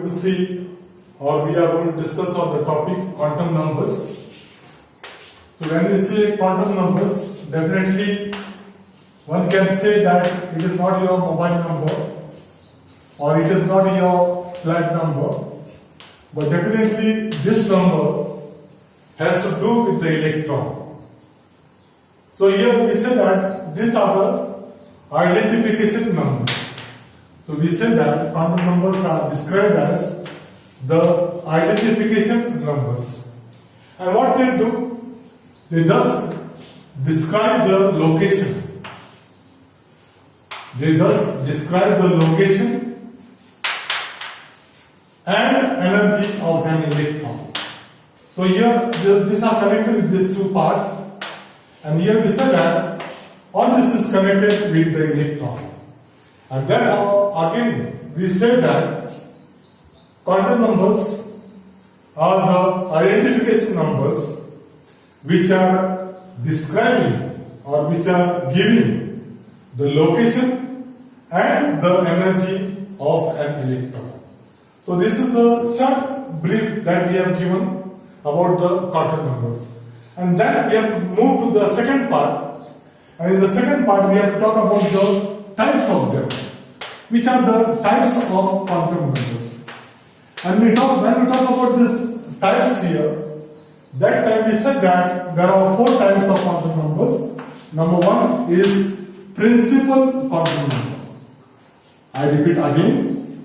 going to see, or we are going to discuss on the topic quantum numbers. So when we say quantum numbers, definitely one can say that it is not your mobile number or it is not your flat number, but definitely this number has to do with the electron. So here we say that these are the identification numbers. So we say that quantum numbers are described as the identification numbers. And what they do? They just describe the location. They just describe the location and energy of an electron. So here these are connected with these two parts, and here we say that all this is connected with the electron. And then again we say that quantum numbers are the identification numbers which are describing or which are giving the location and the energy of an electron. So this is the short brief that we have given about the quantum numbers. And then we have to move to the second part. And in the second part we have to talk about the types of them. Which are the types of quantum numbers. And when we talk about these types here, that time we said that there are 4 types of quantum numbers. Number 1 is principal quantum number. I repeat again.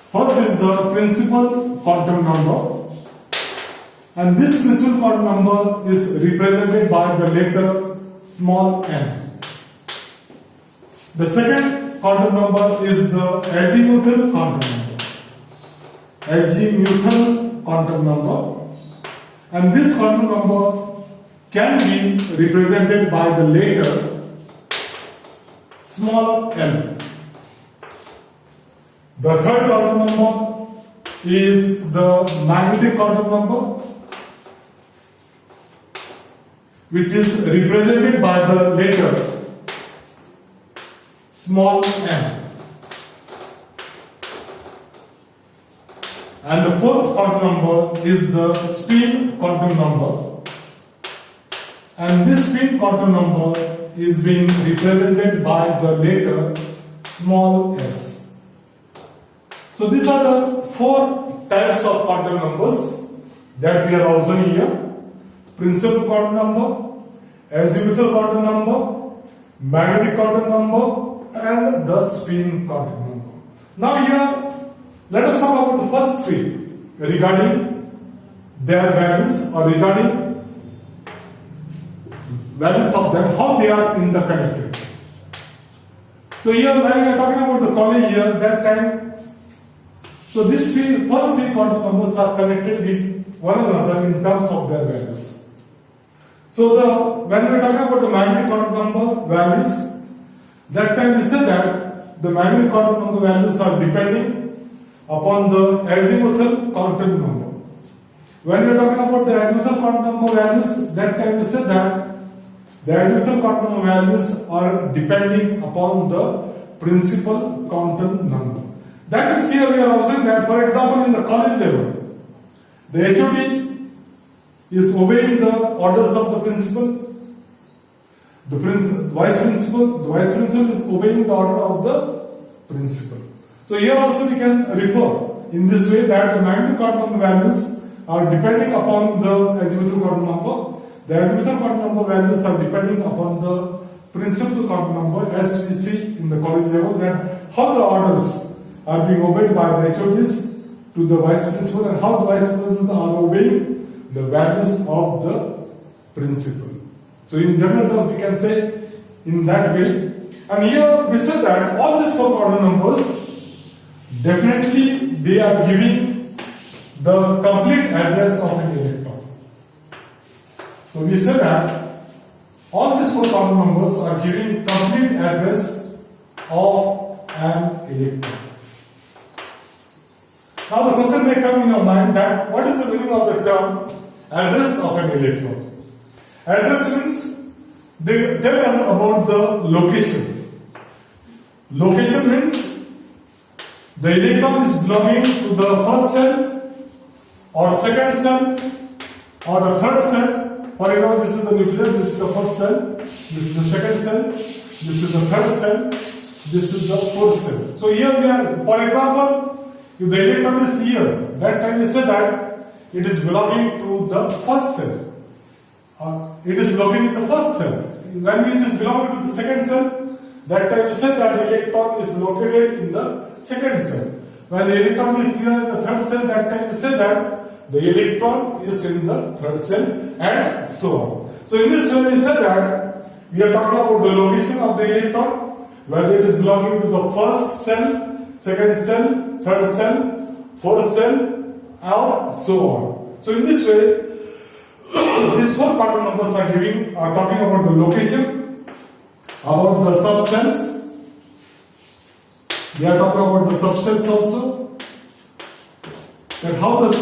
First is the principal quantum number. And this principal quantum number is represented by the letter small n. The second quantum number is the azimuthal quantum number. Azimuthal quantum number. And this quantum number can be represented by the letter small l. The third quantum number is the magnetic quantum number, which is represented by the letter small m. And the fourth quantum number is the spin quantum number. And this spin quantum number is being represented by the letter small s. So these are the 4 types of quantum numbers that we are observing here. Principal quantum number, azimuthal quantum number, magnetic quantum number, and the spin quantum number. Now here, let us talk about the first 3 regarding their values or regarding values of them, how they are interconnected. So here when we are talking about the college here, that time, so these first 3 quantum numbers are connected with one another in terms of their values. So when we are talking about the magnetic quantum number values, that time we said that the magnetic quantum number values are depending upon the azimuthal quantum number. When we are talking about the azimuthal quantum number values, that time we said that the azimuthal quantum number values are depending upon the principal quantum number. That means here we are observing that, for example, in the college level, the HOD is obeying the orders of the principal. The vice principal is obeying the order of the principal. So here also we can refer in this way that the magnetic quantum values are depending upon the azimuthal quantum number. The azimuthal quantum number values are depending upon the principal quantum number, as we see in the college level, that how the orders are being obeyed by the HODs to the vice principal and how the vice principals are obeying the values of the principal. So in general terms we can say in that way. And here we said that all these 4 quantum numbers, definitely they are giving the complete address of an electron. So we said that all these 4 quantum numbers are giving complete address of an electron. Now the question may come in your mind that what is the meaning of the term address of an electron? Address means they tell us about the location. Location means the electron is belonging to the first cell or second cell or the third cell. For example, this is the nucleus, this is the first cell, this is the second cell, this is the third cell, this is the fourth cell. So here we are, for example, if the electron is here, that time we say that it is belonging to the first cell. It is belonging to the first cell. When it is belonging to the second cell, that time we say that the electron is located in the second cell. When the electron is here in the third cell, that time we say that the electron is in the third cell, and so on. So in this way we say that we are talking about the location of the electron, whether it is belonging to the first cell, second cell, third cell, fourth cell, or so on. So in this way, these four quantum numbers are talking about the location, about the substance. They are talking about the substance also, and how the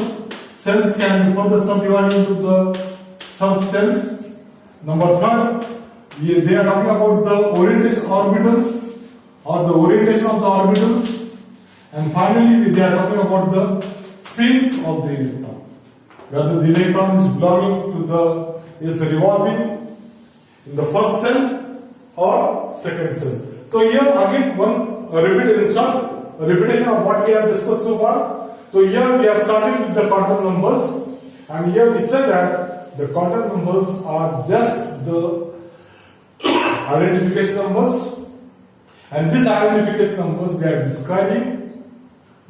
cells can be further subdivided into the subcells. Number third, they are talking about the orientation orbitals or the orientation of the orbitals, and finally they are talking about the spins of the electron. Whether the electron is belonging to is revolving in the first cell or second cell. So here again a repetition of what we have discussed so far. So here we have started with the quantum numbers, and here we said that the quantum numbers are just the identification numbers, and these identification numbers, they are describing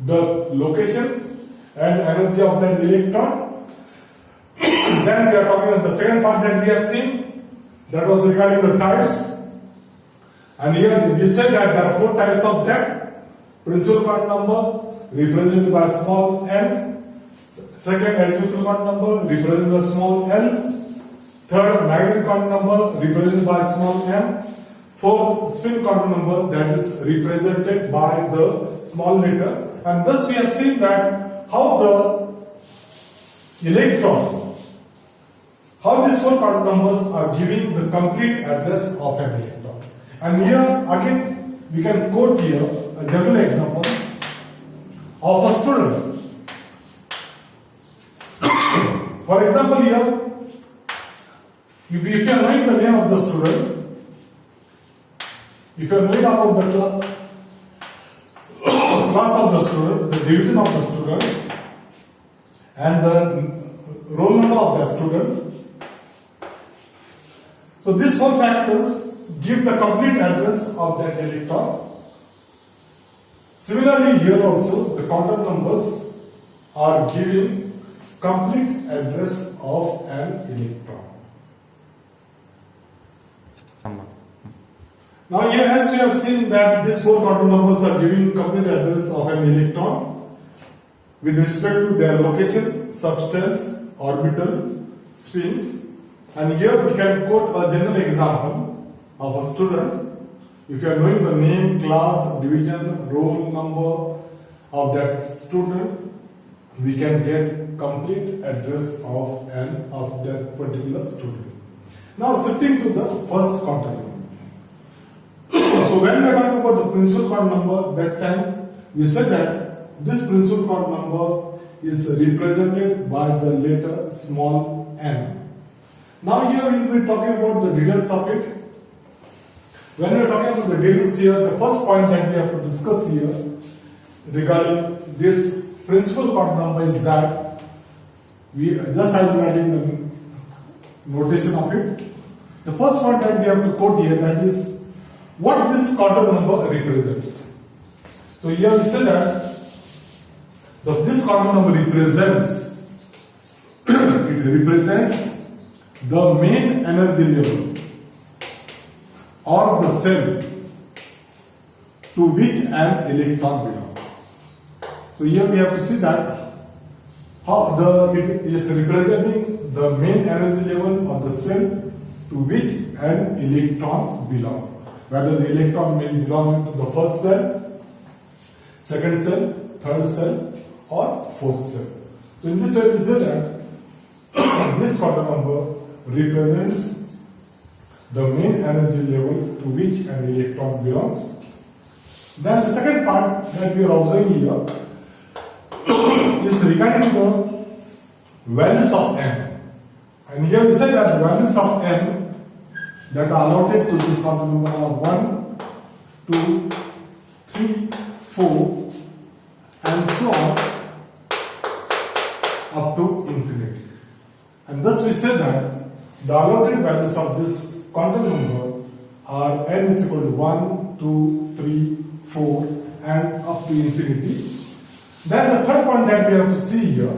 the location and energy of the electron. Then we are talking about the second part that we have seen, that was regarding the types. And here we said that there are four types of that. Principal quantum number represented by small n. Second, azimuthal quantum number represented by small l. Third, magnetic quantum number represented by small m. Fourth, spin quantum number, that is represented by the small letter. And thus we have seen that how the electron, how these four quantum numbers are giving the complete address of an electron. And here again we can quote here a general example of a student. For example, here, if you are knowing the name of the student, if you are knowing about the class of the student, the division of the student, and the roll number of the student, so these four factors give the complete address of that electron. Similarly, here also the quantum numbers are giving complete address of an electron. Now here, as we have seen that these four quantum numbers are giving complete address of an electron with respect to their location, subcells, orbital, spins. And here we can quote a general example of a student. If you are knowing the name, class, division, roll number of that student, we can get complete address of that particular student. Now shifting to the first quantum number. So when we are talking about the principal quantum number, that time we said that this principal quantum number is represented by the letter small n. Now here we will be talking about the details of it. When we are talking about the details here, the first point that we have to discuss here regarding this principal quantum number is that I will write in the notation of it. The first point that we have to quote here, that is what this quantum number represents. So here we say that this quantum number represents the main energy level or the cell to which an electron belongs. So here we have to see that how it is representing the main energy level of the cell to which an electron belongs. Whether the electron may belong to the first cell, second cell, third cell, or fourth cell. So in this way we say that this quantum number represents the main energy level to which an electron belongs. Then the second part that we are observing here is regarding the values of n. And here we say that the values of n that are allotted to this quantum number are 1, 2, 3, 4 and so on up to infinity. And thus we say that the allotted values of this quantum number are n is equal to 1, 2, 3, 4 and up to infinity. Then the third point that we have to see here,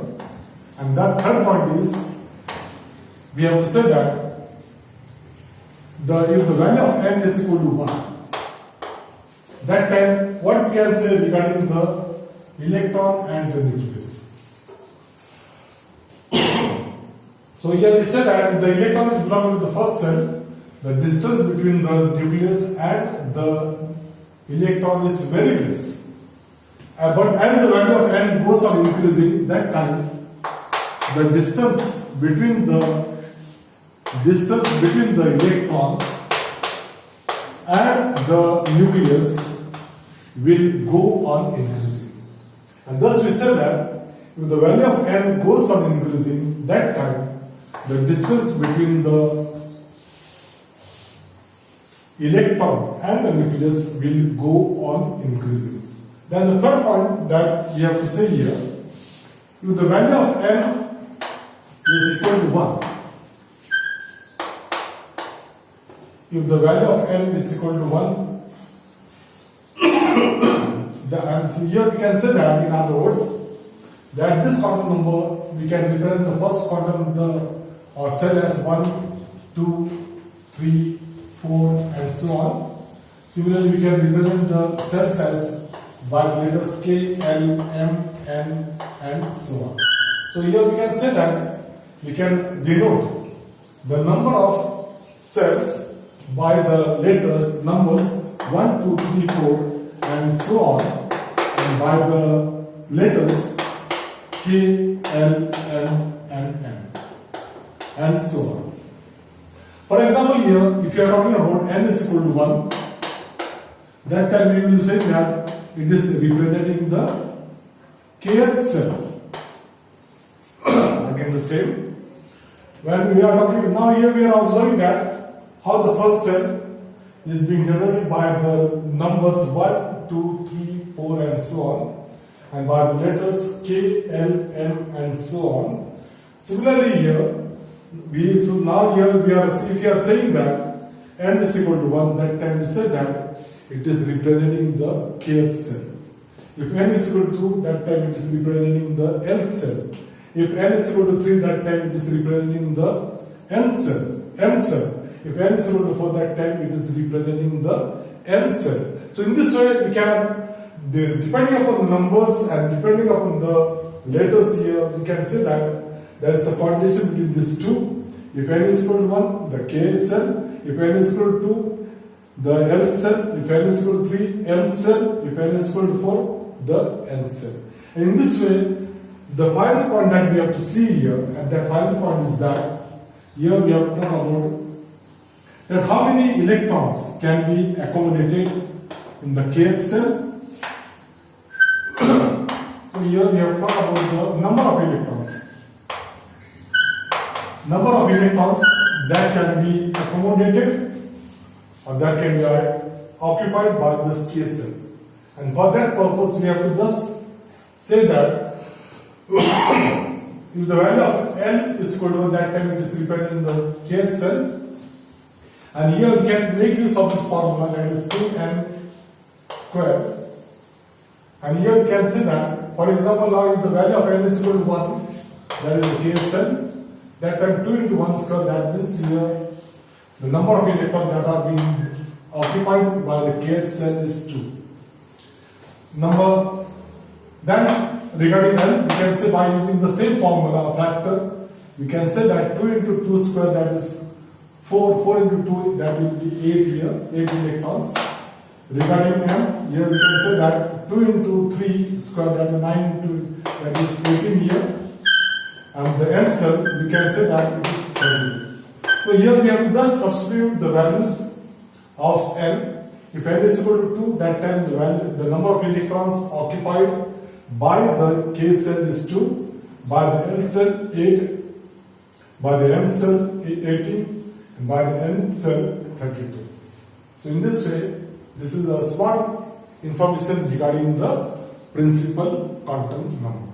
and that third point is, we have to say that if the value of n is equal to 1, that time what we can say regarding the electron and the nucleus. So here we say that if the electron is belonging to the first cell, the distance between the nucleus and the electron is very less. But as the value of n goes on increasing, that time the distance between the electron and the nucleus will go on increasing. And thus we say that if the value of n goes on increasing, that time the distance between the electron and the nucleus will go on increasing. Then the third point that we have to say here, if the value of n is equal to 1, if the value of n is equal to 1, and here we can say that, in other words, that this quantum number we can represent the first quantum number or cell as 1, 2, 3, 4 and so on. Similarly, we can represent the cells as by the letters K, L, M, N and so on. So here we can say that we can denote the number of cells by the letters numbers 1, 2, 3, 4 and so on, and by the letters K, L, M and N and so on. For example, here if you are talking about n is equal to 1, that time we will say that it is representing the kth cell. Again the same. When we are talking now, here we are observing that how the first cell is being denoted by the numbers 1, 2, 3, 4 and so on, and by the letters K, L, M and so on. Similarly here, if you are saying that n is equal to 1, that time we say that it is representing the kth cell. If n is equal to 2, that time it is representing the nth cell. If n is equal to 3, that time it is representing the nth cell. If n is equal to 4, that time it is representing the nth cell. So in this way we can, depending upon the numbers and depending upon the letters here, we can say that there is a coordination between these two. If n is equal to 1, the k cell. If n is equal to 2, the L cell. If n is equal to 3, M cell. If n is equal to 4, the N cell. And in this way, the final point that we have to see here, and that final point is that here we have to talk about that how many electrons can be accommodated in the kth cell. So here we have to talk about the number of electrons. Number of electrons that can be accommodated or that can be occupied by this kth cell. And for that purpose, we have to just say that if the value of n is equal to 1, that time it is representing the kth cell. And here we can make use of this formula, that is 2n square. And here we can say that, for example, now if the value of n is equal to 1, that is the kth cell, that time 2 into 1 square, that means here the number of electrons that are being occupied by the kth cell is 2. Then regarding n, we can say by using the same formula, factor, we can say that 2 into 2 square, that is 4, 4 into 2, that will be 8 here, 8 electrons. Regarding m, here we can say that 2 into 3 square, that is 9 into, that is 18 here. And the n cell, we can say that it is 30. So here we have to thus substitute the values of n If n is equal to 2, that time the number of electrons occupied by the K cell is 2, by the L cell 8, by the M cell 18, and by the N cell 32. So in this way, this is a small information regarding the principal quantum number.